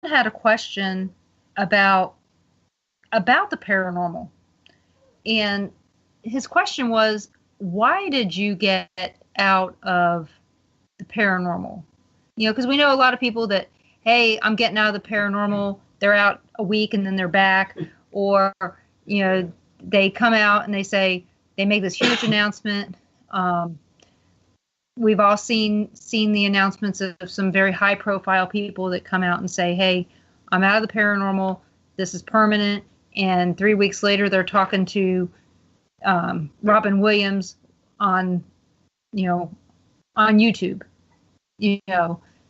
had a question about the paranormal, and his question was, why did you get out of the paranormal? Because we know a lot of people that, hey, I'm getting out of the paranormal. They're out a week and then they're back, or they come out and they make this huge announcement. We've all seen the announcements of some very high profile people that come out and say, hey, I'm out of the paranormal. This is permanent. And 3 weeks later, they're talking to Robin Williams on YouTube.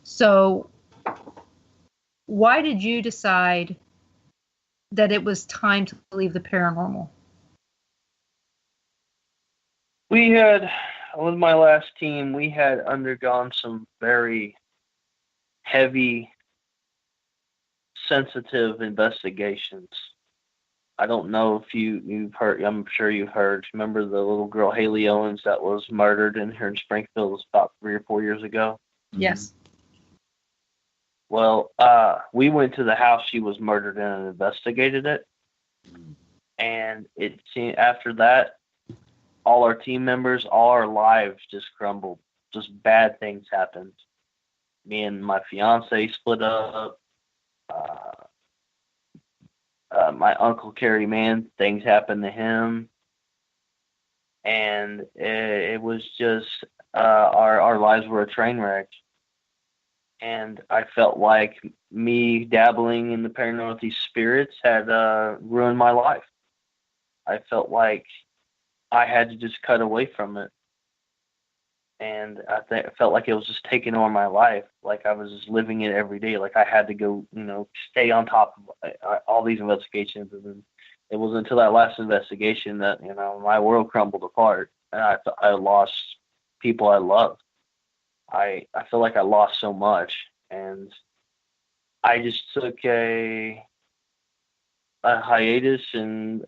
So why did you decide that it was time to leave the paranormal? We had, with my last team, we had undergone some very heavy, sensitive investigations. I don't know if you've heard, I'm sure you've heard. Remember the little girl, Haley Owens, that was murdered in here in Springfield? It was about 3 or 4 years ago. Yes. Well, we went to the house she was murdered in and investigated it. And it seemed, after that, all our team members, all our lives just crumbled. Just bad things happened. Me and my fiance split up. My uncle Kerry, man, things happened to him. And it was just, our lives were a train wreck. And I felt like me dabbling in the paranormal with these spirits had ruined my life. I felt like I had to just cut away from it. And I felt like it was just taking over my life. Like I was just living it every day. Like I had to go, stay on top of all these investigations. And then it wasn't until that last investigation that, my world crumbled apart. And I lost people I loved. I feel like I lost so much. And I just took a hiatus and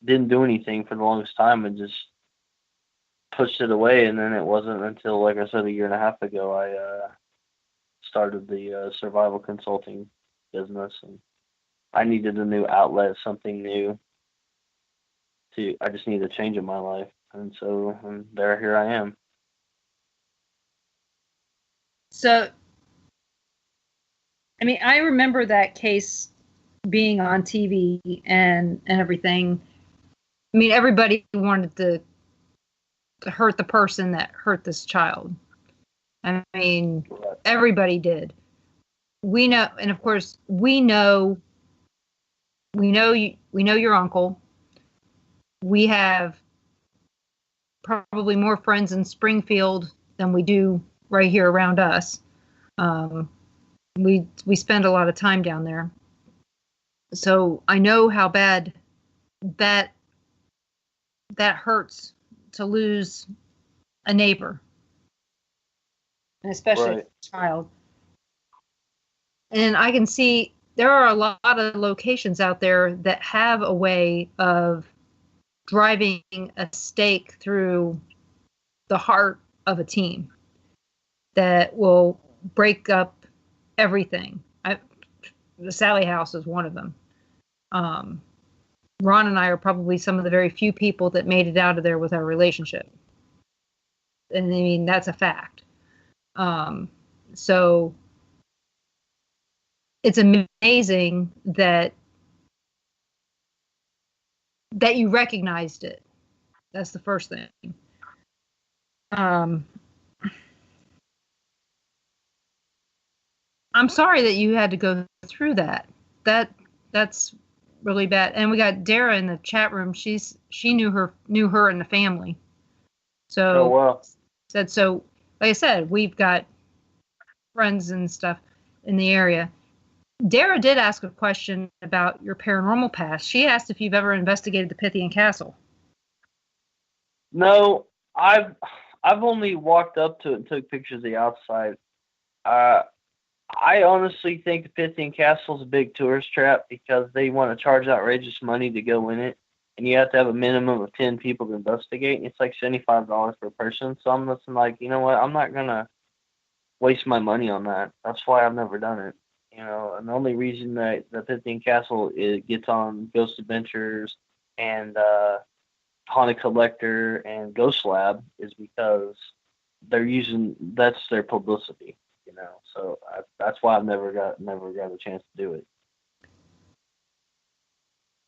didn't do anything for the longest time and just pushed it away. And then it wasn't until, like I said, 1.5 years ago, I started the survival consulting business, and I needed a new outlet, something new. I just needed a change in my life, and so here I am. So, I mean, I remember that case being on TV and everything. I mean, everybody wanted to hurt the person that hurt this child. I mean, everybody did. We know, and of course, we know your uncle. We have probably more friends in Springfield than we do right here around us. We spend a lot of time down there. So I know how bad that hurts to lose a neighbor, and especially a child. And I can see there are a lot of locations out there that have a way of driving a stake through the heart of a team that will break up everything. The Sally House is one of them. Ron and I are probably some of the very few people that made it out of there with our relationship. And I mean, that's a fact. So it's amazing that you recognized it. That's the first thing. I'm sorry that you had to go through that. That's really bad. And we got Dara in the chat room. She knew her and the family. So, oh, wow. So, like I said, we've got friends and stuff in the area. Dara did ask a question about your paranormal past. She asked if you've ever investigated the Pythian Castle. No, I've only walked up to it and took pictures of the outside. I honestly think the Pythian Castle is a big tourist trap because they want to charge outrageous money to go in it, and you have to have a minimum of 10 people to investigate. And it's like $75 per person. So I'm just like, you know what? I'm not gonna waste my money on that. That's why I've never done it. And the only reason that the Pythian Castle gets on Ghost Adventures and Haunted Collector and Ghost Lab is because that's their publicity. So that's why I've never got a chance to do it.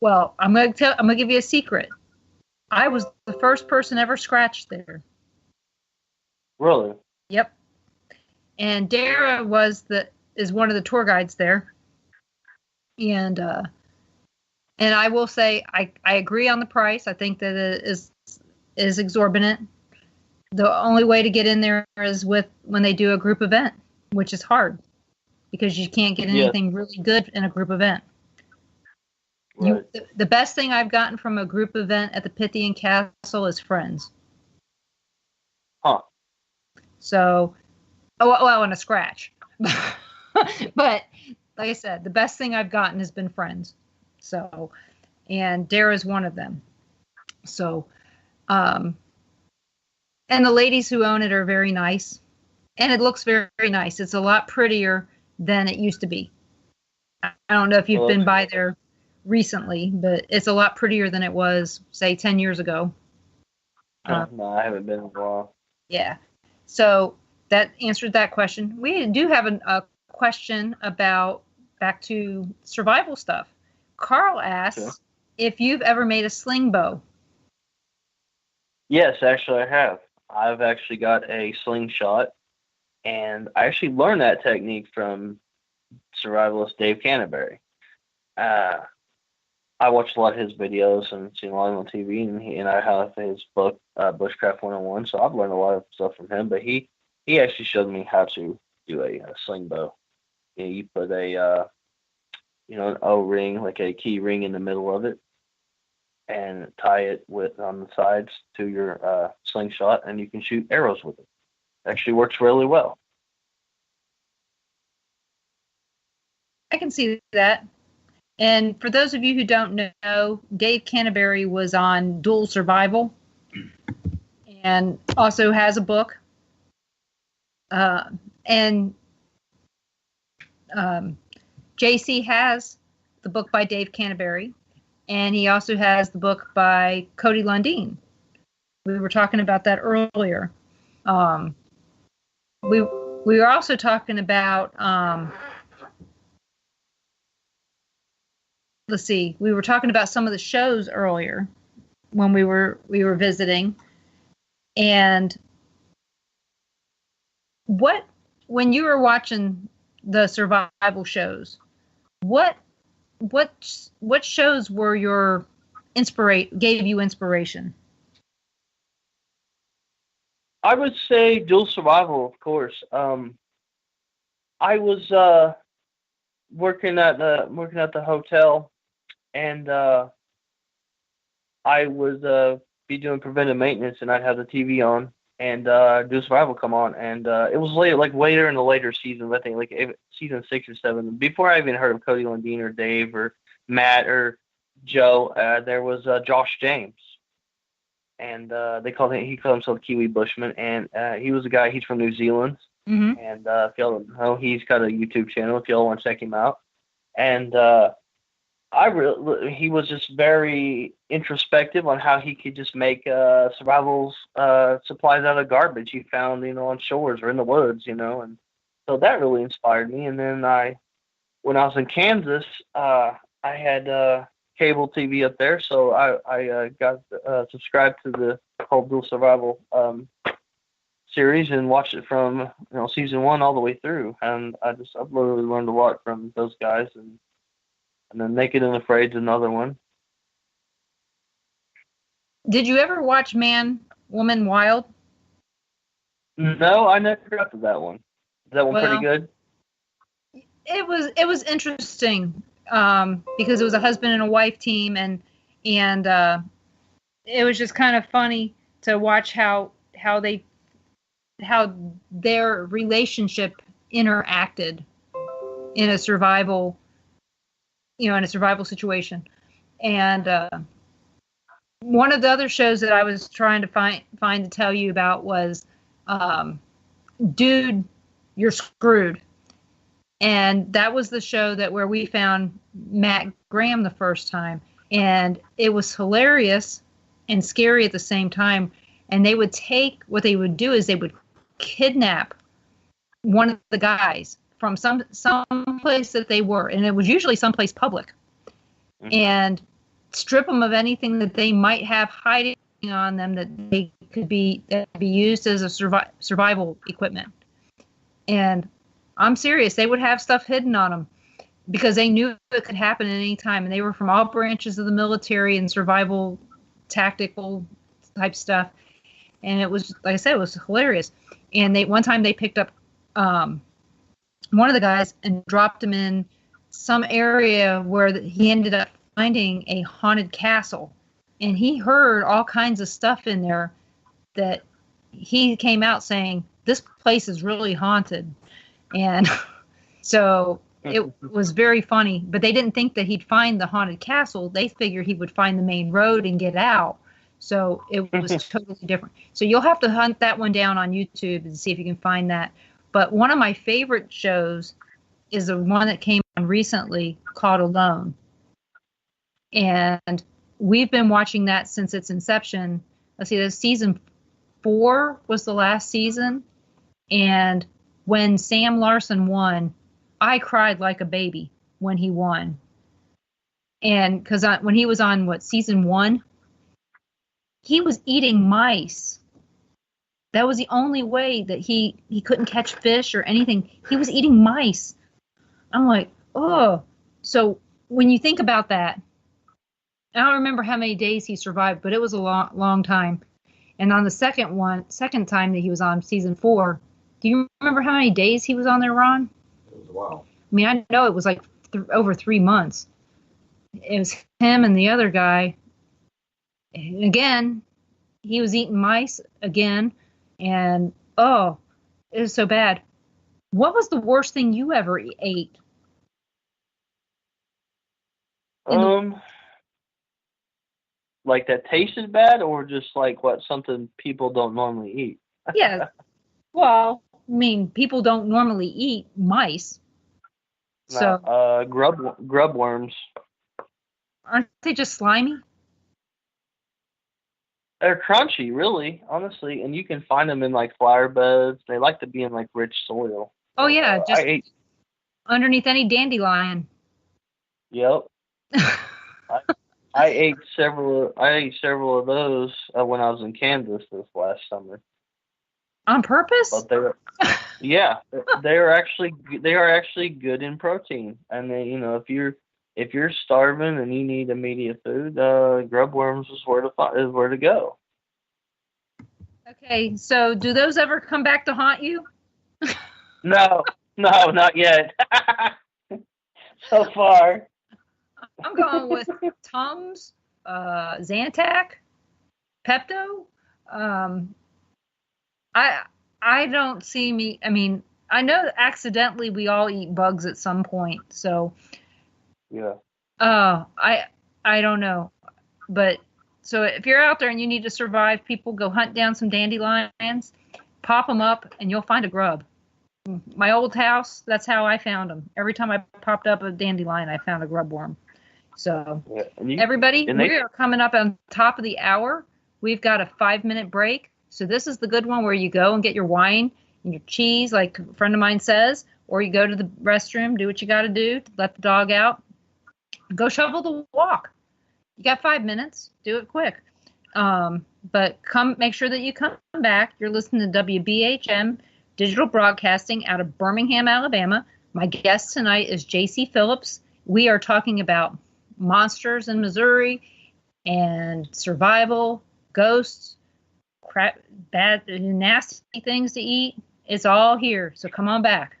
Well, I'm gonna give you a secret. I was the first person ever scratched there. Really? Yep. And Dara is one of the tour guides there. And I will say I agree on the price. I think that it is exorbitant. The only way to get in there is when they do a group event, which is hard because you can't get anything really good in a group event. Right. The best thing I've gotten from a group event at the Pythian Castle is friends. Huh. So, and a scratch. But like I said, the best thing I've gotten has been friends. So, and Dara's one of them. So, and the ladies who own it are very nice. And it looks very, very nice. It's a lot prettier than it used to be. I don't know if you've been by there recently, but it's a lot prettier than it was, say, 10 years ago. No, I haven't been in a while. Yeah. So that answered that question. We do have a question about back to survival stuff. Carl asks if you've ever made a sling bow. Yes, actually I have. I've actually got a slingshot, and I actually learned that technique from survivalist Dave Canterbury. I watched a lot of his videos and seen a lot of him on TV, and I have his book, Bushcraft 101, so I've learned a lot of stuff from him, but he actually showed me how to do a sling bow. You put an O-ring, like a key ring in the middle of it, and tie it on the sides to your slingshot, and you can shoot arrows with it. It actually works really well. I can see that. And for those of you who don't know, Dave Canterbury was on Dual Survival and also has a book. And JC has the book by Dave Canterbury, and he also has the book by Cody Lundeen. We were talking about that earlier. We were also talking about let's see. We were talking about some of the shows earlier when we were visiting, and when you were watching the survival shows, what shows were gave you inspiration? I would say Dual Survival, of course. I was working at the hotel, and I would be doing preventive maintenance, and I'd have the TV on, and Dual Survival come on, and it was later in the later seasons, I think, like season 6 or 7. Before I even heard of Cody Lundeen or Dave or Matt or Joe, there was Josh James, and he called himself Kiwi Bushman, and he was a guy. He's from New Zealand. Mm-hmm. And if y'all don't know, he's got a YouTube channel if y'all want to check him out. And he was just very introspective on how he could just make survival supplies out of garbage he found, on shores or in the woods, and so that really inspired me. And then when I was in Kansas, I had cable TV up there, so I got subscribed to the whole Dual Survival series and watched it from season 1 all the way through, and I've literally learned a lot from those guys, and then Naked and Afraid's another one. Did you ever watch Man, Woman, Wild? No, I never got to that one. Is that one pretty good? It was interesting because it was a husband and a wife team, and it was just kind of funny to watch how their relationship interacted in a survival situation. And one of the other shows that I was trying to find to tell you about was Dude, You're Screwed. And that was the show that where we found Matt Graham the first time. And it was hilarious and scary at the same time. And they would what they would do is they would kidnap one of the guys from some place that they were. And it was usually someplace public. Mm-hmm. And strip them of anything that they might have hiding on them that they could be used as a survival equipment. And I'm serious, they would have stuff hidden on them because they knew it could happen at any time. And they were from all branches of the military and survival tactical type stuff. And it was, like I said, it was hilarious. And one time they picked up one of the guys and dropped him in some area where he ended up finding a haunted castle. And he heard all kinds of stuff in there that he came out saying, this place is really haunted. And so it was very funny, but they didn't think that he'd find the haunted castle. They figured he would find the main road and get out. So it was totally different. So you'll have to hunt that one down on YouTube and see if you can find that. But one of my favorite shows is the one that came on recently called Alone. And we've been watching that since its inception. Let's see, season 4 was the last season. And when Sam Larson won, I cried like a baby when he won. And because when he was on, season 1, he was eating mice. That was the only way that he couldn't catch fish or anything. He was eating mice. I'm like, oh. So when you think about that, I don't remember how many days he survived, but it was a long time. And on the second time that he was on season 4, do you remember how many days he was on there, Ron? It was a while. I mean, I know it was like over 3 months. It was him and the other guy. And again, he was eating mice again. And, oh, it was so bad. What was the worst thing you ever ate? Like that tasted bad, or just like something people don't normally eat? Yeah. Well, I mean, people don't normally eat mice. No, so grub worms. Aren't they just slimy? They're crunchy, really, honestly, and you can find them in like flower beds. They like to be in like rich soil. Oh yeah, just underneath any dandelion. Yep. I ate several of those when I was in Kansas this last summer. On purpose? But they are actually good in protein. And then, if you're starving and you need immediate food, grub worms is where to go. Okay, so do those ever come back to haunt you? No, not yet. So far. I'm going with Tums, Zantac, Pepto. I don't see me. I mean, I know accidentally we all eat bugs at some point. So yeah. I don't know, but so if you're out there and you need to survive, people go hunt down some dandelions, pop them up, and you'll find a grub. My old house, that's how I found them. Every time I popped up a dandelion, I found a grub worm. So everybody, we are coming up on top of the hour. We've got a 5-minute break. So this is the good one where you go and get your wine and your cheese, like a friend of mine says, or you go to the restroom, do what you got to do, let the dog out, go shovel the walk. You got 5 minutes. Do it quick. But make sure that you come back. You're listening to WBHM Digital Broadcasting out of Birmingham, Alabama. My guest tonight is J.C. Phillips. We are talking about monsters in Missouri and survival, ghosts, crap, bad, nasty things to eat. It's all here. So come on back.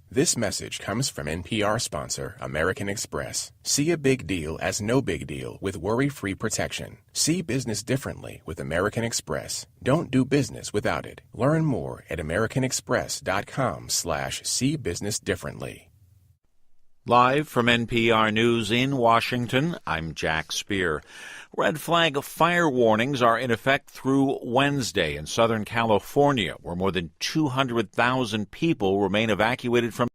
This message comes from NPR sponsor American Express. See a big deal as no big deal with worry-free protection. See business differently with American Express. Don't do business without it. Learn more at americanexpress.com/seebusinessdifferently. Live from NPR News in Washington, I'm Jack Speer. Red flag fire warnings are in effect through Wednesday in Southern California, where more than 200,000 people remain evacuated from